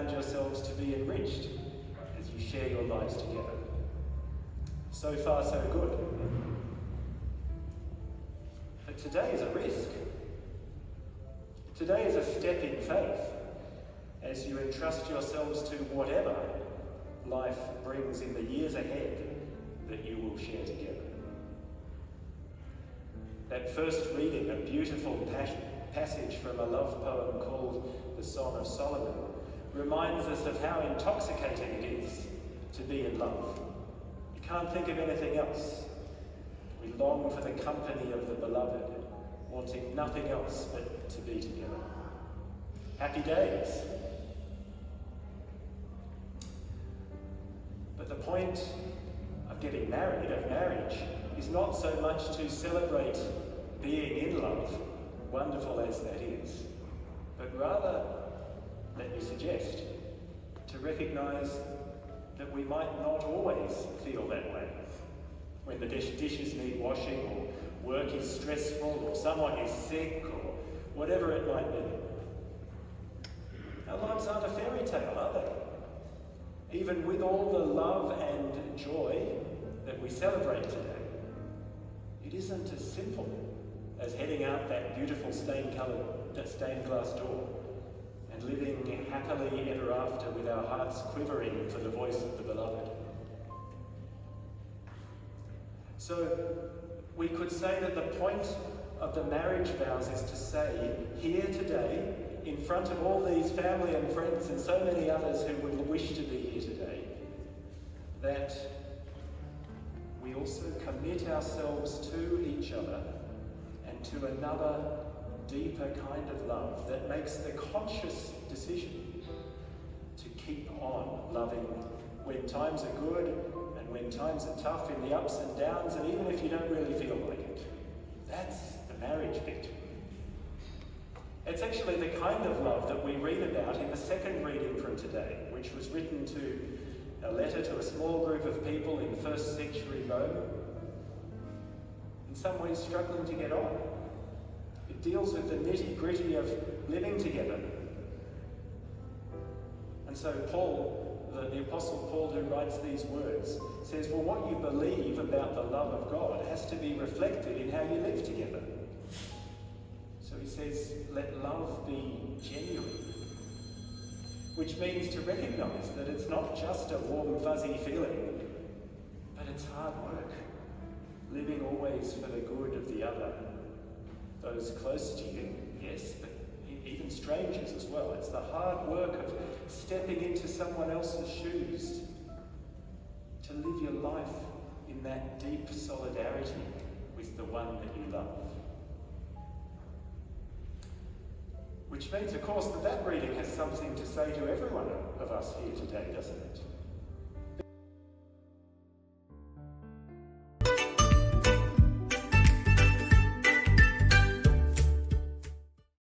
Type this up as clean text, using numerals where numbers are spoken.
found yourselves to be enriched as you share your lives together. So far, so good. But today is a risk. Today is a step in faith as you entrust yourselves to whatever life brings in the years ahead that you will share together. That first reading, a beautiful passage from a love poem called The Song of Solomon, reminds us of how intoxicating it is to be in love. You can't think of anything else. We long for the company of the beloved, wanting nothing else but to be together. Happy days. But the point of getting married, of marriage, is not so much to celebrate being in love, wonderful as that is, but rather, let me suggest, to recognise that we might not always feel that way. When the dishes need washing, or work is stressful, or someone is sick, or whatever it might be. Our lives aren't a fairy tale, are they? Even with all the love and joy that we celebrate today, it isn't as simple as heading out that beautiful stained glass door and living happily ever after with our hearts quivering for the voice of the beloved. So we could say that the point of the marriage vows is to say, here today, in front of all these family and friends and so many others who would wish to be here today, that we also commit ourselves to each other and to another deeper kind of love that makes the conscious decision to keep on loving when times are good and when times are tough, in the ups and downs, and even if you don't really feel like it. That's the marriage bit. It's actually the kind of love that we read about in the second reading from today, which was written to a letter to a small group of people in first century Rome, in some ways struggling to get on. It deals with the nitty-gritty of living together. And so Paul, the Apostle Paul, who writes these words, says, well, what you believe about the love of God has to be reflected in how you live together. So he says, let love be genuine, which means to recognise that it's not just a warm, fuzzy feeling, but it's hard work, living always for the good of the other, those close to you, yes, but even strangers as well. It's the hard work of stepping into someone else's shoes, to live your life in that deep solidarity with the one that you love. Which means, of course, that reading has something to say to every one of us here today, doesn't it?